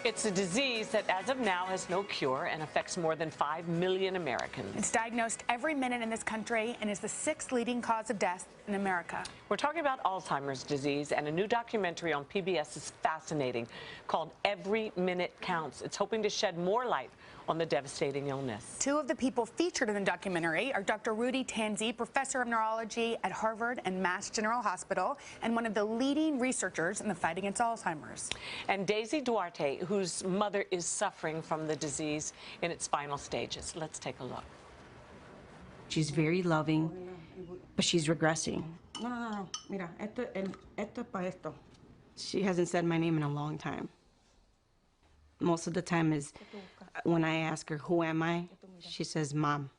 It's a disease that, as of now, has no cure and affects more than 5 million Americans. It's diagnosed every minute in this country and is the 6th leading cause of death in America. We're talking about Alzheimer's disease, and a new documentary on PBS is fascinating called Every Minute Counts. It's hoping to shed more light on the devastating illness. Two of the people featured in the documentary are Dr. Rudy, Tanzi, professor of neurology at Harvard and Mass General Hospital, and one of the leading researchers in the fight against Alzheimer's. And Duarte, whose mother is suffering from the disease in its final stages. Let's take a look. She's very loving, but she's regressing. No. Mira, esto para esto. She hasn't said my name in a long time. Most of the time is when I ask her, who am I? She says, Mom.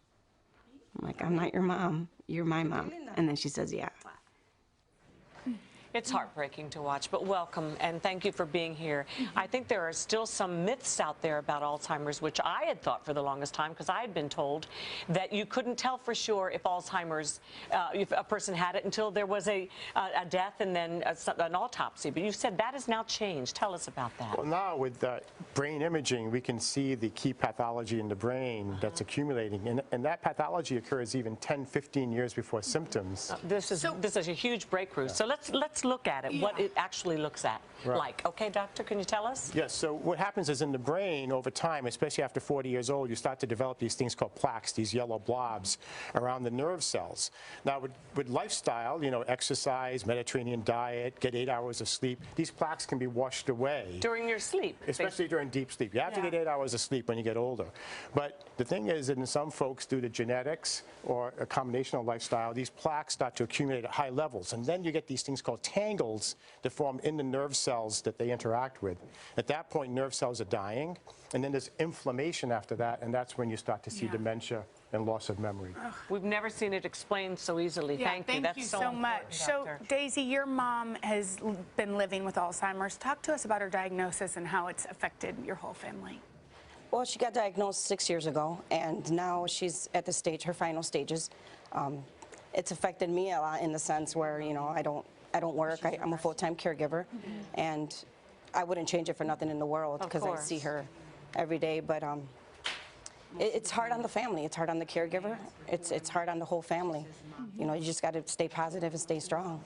I'm like, I'm not your mom. You're my mom. And then she says, yeah. It's heartbreaking to watch, but welcome and thank you for being here. I think there are still some myths out there about Alzheimer's, which I had thought for the longest time, because I had been told that you couldn't tell for sure if Alzheimer's, if a person had it until there was a death and then an autopsy. But you said that has now changed. Tell us about that. Well, now with brain imaging, we can see the key pathology in the brain that's accumulating, and that pathology occurs even 10, 15 years before symptoms. This is a huge breakthrough. So let's look at it, what it actually looks at like. Okay, doctor, can you tell us? Yes, so what happens is in the brain over time, especially after 40 years old, you start to develop these things called plaques, these yellow blobs around the nerve cells. Now with lifestyle, you know, exercise, Mediterranean diet, get 8 hours of sleep, these plaques can be washed away. During your sleep? Especially during deep sleep. You have to get 8 hours of sleep when you get older. But the thing is that in some folks, due to genetics or a combination of lifestyle, these plaques start to accumulate at high levels. And then you get these things called tangles that form in the nerve cells that they interact with. At that point, nerve cells are dying. And then there's inflammation after that. And that's when you start to see dementia and loss of memory. We've never seen it explained so easily. Thank you. That's so much. So, Daisy, your mom has been living with Alzheimer's. Talk to us about her diagnosis and how it's affected your whole family. Well, she got diagnosed 6 years ago, and now she's at the stage, her final stages. It's affected me a lot in the sense where, you know, I don't work. I'm a full-time caregiver, and I wouldn't change it for nothing in the world because I see her every day. But it's hard on the family. It's hard on the caregiver. It's hard on the whole family. You know, you just got to stay positive and stay strong.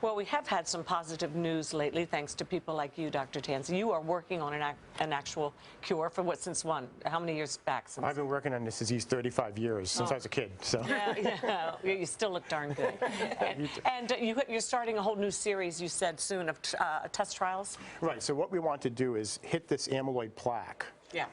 Well, we have had some positive news lately, thanks to people like you, Dr. Tanzi. You are working on an actual cure for since when? How many years back? I've been working on this disease 35 years, since I was a kid. So. Yeah, you still look darn good. And you're starting a whole new series, you said, soon, of test trials? Right, so what we want to do is hit this amyloid plaque.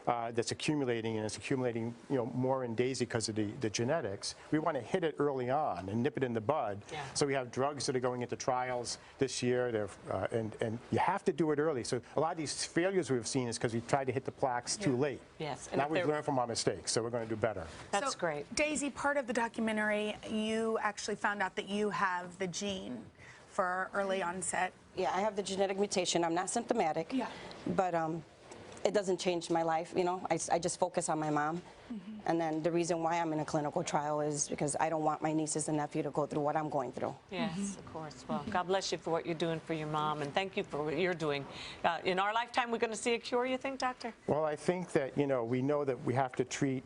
That's accumulating, and it's accumulating, you know, more in Daisy because of the genetics. We want to hit it early on and nip it in the bud. So we have drugs that are going into trials this year, and you have to do it early. So a lot of these failures we've seen is because we tried to hit the plaques too late. Yes. Now we've learned from our mistakes, so we're going to do better. That's great. Daisy, part of the documentary, you actually found out that you have the gene for early onset. Yeah, I have the genetic mutation. I'm not symptomatic, but it doesn't change my life, you know. I just focus on my mom. And then the reason why I'm in a clinical trial is because I don't want my nieces and nephew to go through what I'm going through. Yes, of course. Well, God bless you for what you're doing for your mom, and thank you for what you're doing. In our lifetime, we're going to see a cure, you think, Doctor? Well, I think that, you know, we know that we have to treat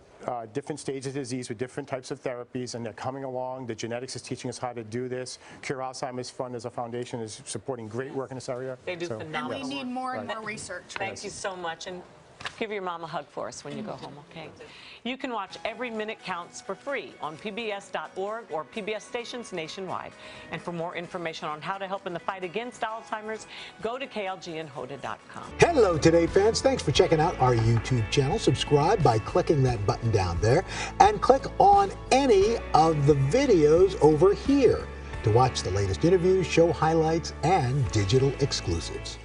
different stages of disease with different types of therapies, and they're coming along. The genetics is teaching us how to do this. Cure Alzheimer's Fund as a foundation is supporting great work in this area. They do phenomenal work. And we need more and more research. Thank you so much. And give your mom a hug for us when you go home, okay? You can watch Every Minute Counts for free on PBS.org or PBS stations nationwide. And for more information on how to help in the fight against Alzheimer's, go to klgandhoda.com. Hello, Today fans. Thanks for checking out our YouTube channel. Subscribe by clicking that button down there and click on any of the videos over here to watch the latest interviews, show highlights, and digital exclusives.